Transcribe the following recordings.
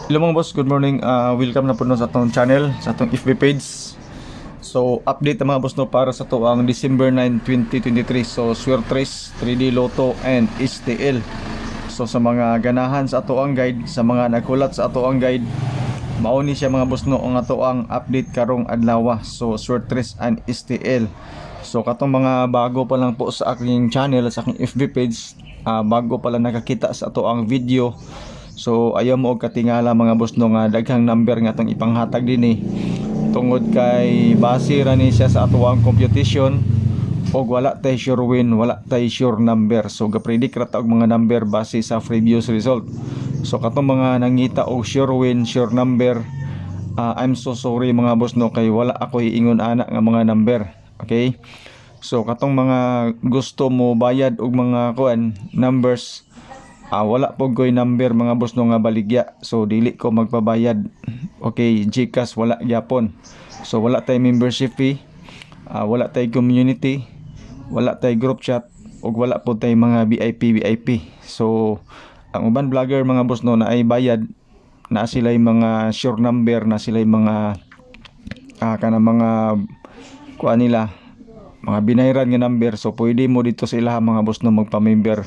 Hello mga boss, good morning. Welcome na po no sa atong channel, sa atong FB page. So, update na mga boss no para sa to ang December 9, 2023. So, Swertres, 3D Lotto and STL. So, sa mga ganahan sa ato ang guide, sa mga nagkulat sa ato ang guide, mauni siya mga boss no ang ato ang update karong adlaw. So, Swertres and STL. So, katong mga bago pa lang po sa aking channel, sa aking FB page, bago pa lang nakakita sa ato ang video. So ayaw mo og katingala mga boss no nga daghang number nga atong ipanghatag dinhi tungod kay base ra ni siya sa ato ang computation og wala tay sure win, wala tay sure number. So ga-predict ra ta og mga number base sa previous result. So katong mga nangita og sure win, sure number, I'm so sorry mga boss no kay wala ako iingon ana nga mga number. Okay? So katong mga gusto mo bayad og mga kuan numbers, wala po ko'y number mga boss no nga baligya. So dili ko magpabayad. Okay, GCash wala gyapon. So wala tay membership fee, wala tay community, wala tay group chat, ug wala po tay mga VIP. So ang uban vlogger mga boss no na ay bayad, na sila mga sure number, na sila mga kana mga kuan nila, mga binayran nga number. So pwede mo dito sa ilaha mga boss no magpa-member,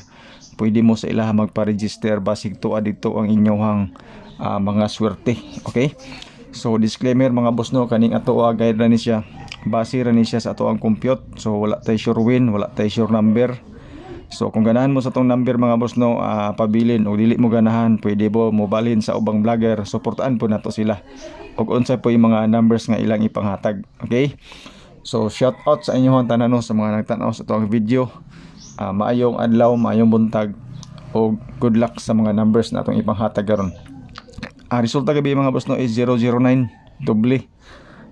pwede mo sa ilaha magpa-register basig tuwa dito ang inyong mga swerte. Okay, so disclaimer mga boss no, kaning ato guide ra ni siya, base ra ni siya sa ato ang compute. So wala tay sure win, wala tay sure number. So kung ganahan mo sa tong number mga boss no, pabilin, o dili mo ganahan, pwede mo mobalhin sa ubang vlogger. Suportaan po nato sila og unsa po yung mga numbers nga ilang ipanghatag. Okay, so shout out sa inyong tanan no, sa mga nagtan-aw sa atong video. Maayong adlaw, maayong buntag, o good luck sa mga numbers na itong ipanghatag karon. Resulta gabi mga boss no is 009 doble.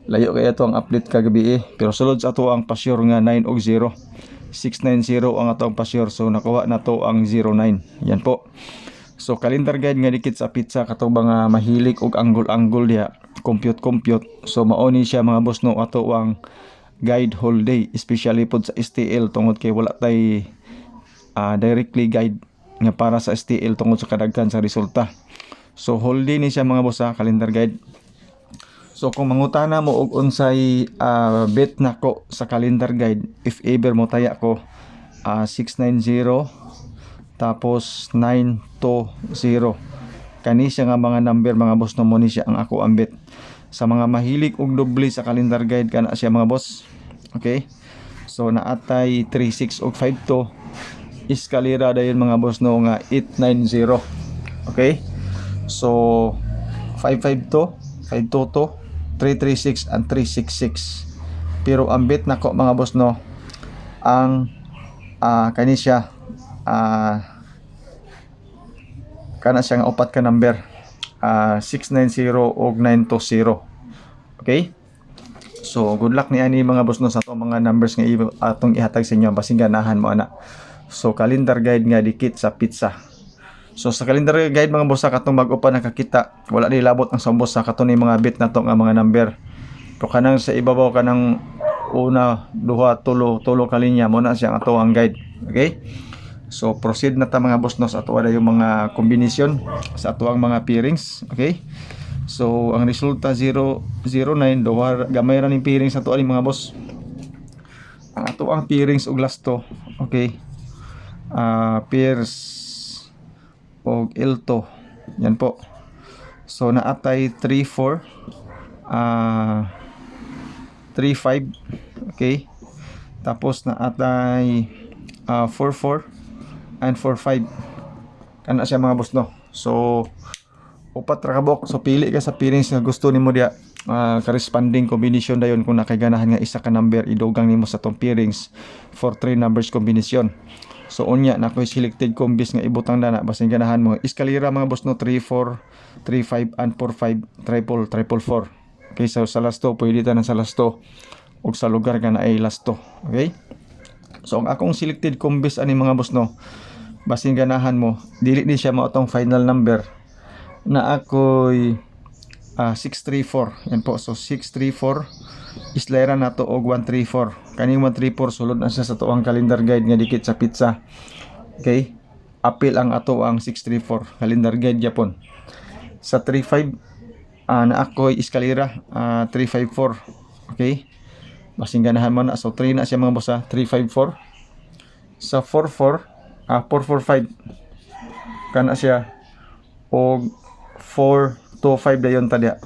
Layo kaya ito ang update kagabi pero sulod sa ato ang pasyor nga 9 og 0, 690 ang ato ang pasyor. So nakuha na to ang 09. Yan po. So calendar guide nga dikit sa pizza katong mga mahilig og angle diha, compute. So mauni siya mga boss no ato ang guide whole day, especially pod sa STL tungod kay wala tay directly guide nga para sa STL tungod sa kadaghan sa resulta. So whole day ni siya mga boss calendar guide. So kung mangutana mo og unsay bet nako sa calendar guide, if ever mo taya ko 690 tapos 920, kani siya nga mga number mga boss no, mo ni siya ang ako ang bet. Sa mga mahilig og doble sa calendar guide kana siya mga boss. Okay, so naatay 36 og 52, eskalera dayon mga boss no nga 890. Okay, so 552, 522, 336 and 366. Pero ang bet nako mga boss no, ang kani siya kana siya nga upat ka number, 690 og 920. Okay, so good luck ni ani mga boss no sa atong mga numbers nga atong ihatag sa inyo basing ganahan mo ana. So calendar guide nga dikit sa pizza. So sa calendar guide mga boss katong bag-o pa nakakita, wala ni labot ang sa boss sa katon ni mga bit nato nga mga number. Pero kanang sa ibabaw kanang una, duha, tulo ka linya mo na siya ato ang guide. Okay, so proceed na ta mga boss no sa ato yung mga kombinasyon sa ato ang mga pairings. Okay, so ang resulta 009, duha gamay ra ning pairings ato ani mga boss. Ang ato ang pairings og lasto, okay, pairs og L2. Yan po. So naatay 34, 35, okay. Tapos naatay 44 and 45. Kana siya mga boss no. So upat ra ka bok. So pili ka sa pairings nga gusto nimo diha. Corresponding combination dayon kung nakaganahan nga isa ka number, idugang nimo sa tong pairings for 3 numbers combination. So unya na ko'y selected combis nga ibutang dana basin ganahan mo. Eskalera mga boss no, 34, 35 and 45, triple 4. Okay, so sa lasto pwede ta na sa lasto ug sa lugar nga na ay lasto. Okay, so ang akong selected combis ani mga boss no, basin ganahan mo, dili ni siya mao tong final number na ako'y 634. Yan po, so 634 islera na to og 134. Kaning 134 sulod na siya sa to ang calendar guide nga dikit sa pizza. Okay, apil ang ato ang 634 calendar guide Japon. Sa 35 na ako'y eskalera 354. Okay? Basing ganahan mo na. So 3 na siya mga boss ha. 354. Sa 44 445 kana siya og 425 dayon tadya.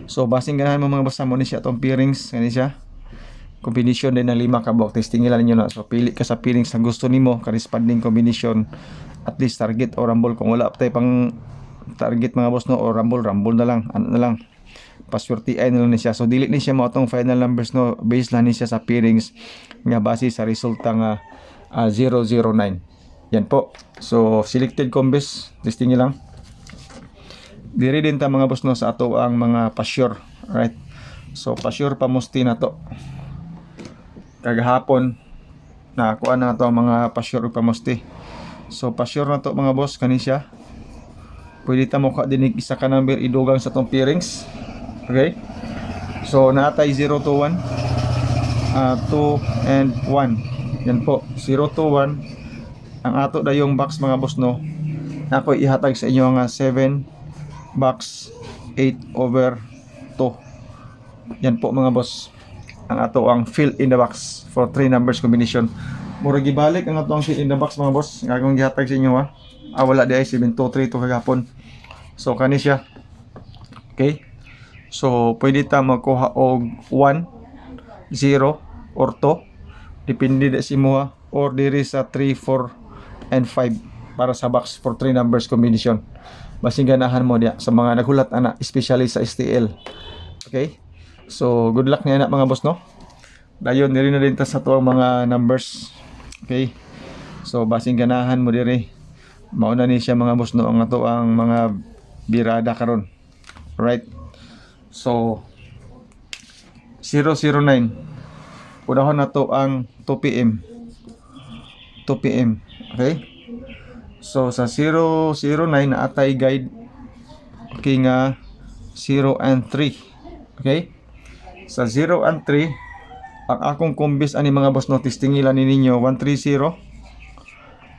So basing ganahan mo mga boss mo ni siya tong pairings kani siya. Combination din ng 5 ka buok. Testing nila ninyo na. So pili ka sa pairings na gusto nimo, corresponding combination. At least target o rumble. Kung wala pa tayo pang target mga boss no, o rumble na lang, ano na lang, paswerte ay na lang ni siya. So dili ni siya mo atong final numbers no, base lang ni siya sa pairings nga base sa resulta nga 009. Yan po. So selected combis, testing lang. Diri din ta mga boss no sa ato ang mga pa-sure. Alright. So pa-sure pamusti na to. Kagahapon na kuha na to ang mga pa-sure ug pamusti. So pa-sure na to mga boss kani siya. Pwede ta mo ka dinig isa ka number idugang sa tong pairings. Okay? So naatay 0 to 1, 2 and 1. Yan po, 0 to 1. Ang ato dayong box mga boss no. Nako ihatag sa inyo nga 7 box 8 over 2. Yan po mga boss. Ang ato ang fill in the box for 3 numbers combination. Mura gibalik ang ato ang fill in the box mga boss. Nga akong gihatag sa inyo ha. Wala di ay 723 to kagapon. So kani siya. Okay? So pwede ta magkuha og 1, 0 or 2. Depende sa imo ha. Or diri sa 3, 4 and 5 para sa box for 3 numbers combination. Basing ganahan mo diya sa mga naghulat ana, especially sa STL. Okay? So good luck niya na mga boss no. Dayon diri na din ta sa tuang mga numbers. Okay? So basing ganahan mo diri. Mauna ni siya mga boss no ang ato ang mga birada karon. Right? So 009. Unahon na to ang 2 PM. 2 PM. Okay? So sa 009 na atay guide okay nga 0 and 3. Okay? Sa 0 and 3 ang akong combis ani mga boss no, testingilan ni ninyo 130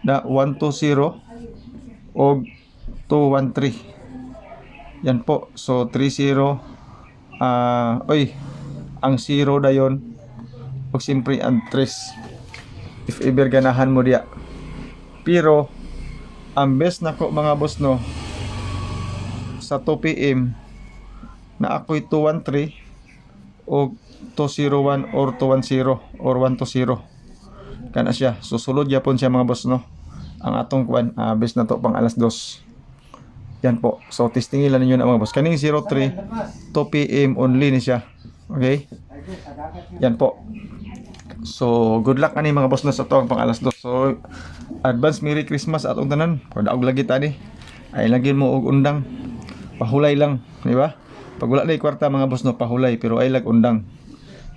na 120 og 213. Yan po. So 30 ang 0 dayon og simpre ang 3 if ever ganahan mo diya. Pero ang best nako mga boss no sa 2 PM na ako'y 213 o 201 or 210 or 120 kana siya. Susulod yapon siya mga boss no ang atong kuan best na to pang alas 2. Yan po. So testing ilan ninyo na mga boss. Kaning 03 2 PM only ni siya. Okay? Yan po. So good luck ani mga boss na sa to pang alas 2. So advance Merry Christmas atong tanan. Padaog lagi tani. Ay lagi mo og undang. Pahulay lang, di ba? Pag wala na kwarta mga boss no pahulay pero ay lag undang.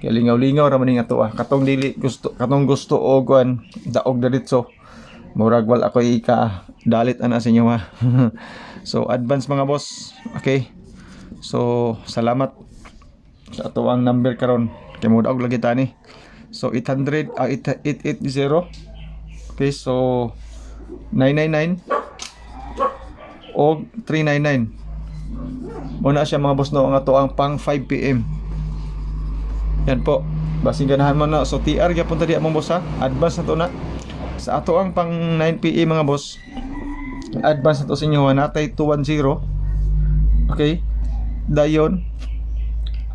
Kaya lingaw-lingaw ra man ning ato Katong dili gusto gusto og kuan daog diretso. Murag wal ako dalit ana sa inyo ha. So advance mga boss. Okay. So salamat sa ato ang number karon. Kay mo daog lagi tani. So 880. Okay, so 999 o 399. Muna siya mga boss no ang ato ang pang 5 PM. Yan po. Basing ganahan mo na. So TR gyapon ta diha mga boss ha. Advance na to na. Sa ato ang pang 9 PM mga boss. Advance na to sa inyo natay 210. Okay. Dayon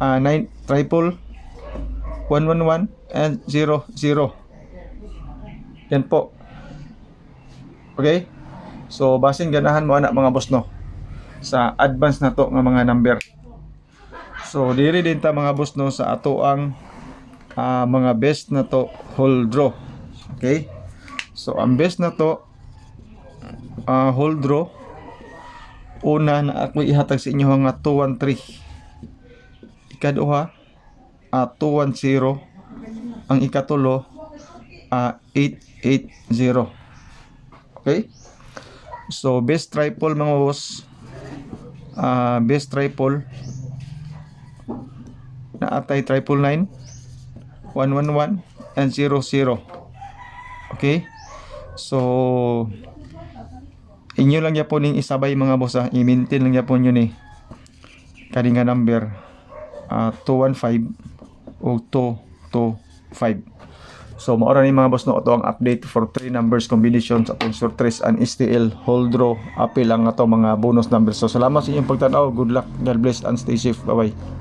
9 triple 111 and 00. Yan po. Okay? So basing ganahan mo anak mga boss no sa advance na to nga mga number. So diri din ta mga boss no sa ato ang mga best na to whole draw. Okay? So ang best na to whole draw una na ako ihatag sa inyo nga 213. Ikaduha 210. Ang ikatulo 880. Okay? So best triple mga boss. Best triple na atay 999, 111 and 00. Okay? So inyo lang yapon ning isabay mga boss ha. I-maintain lang yapon yun eh. Kani nga number 215 o 225. So maura ni mga boss no ato ang update for 3 numbers combinations atong surtres and STL hold draw apil lang ato mga bonus numbers. So salamat sa inyong pagtanaw. Good luck. God bless and stay safe. Bye bye.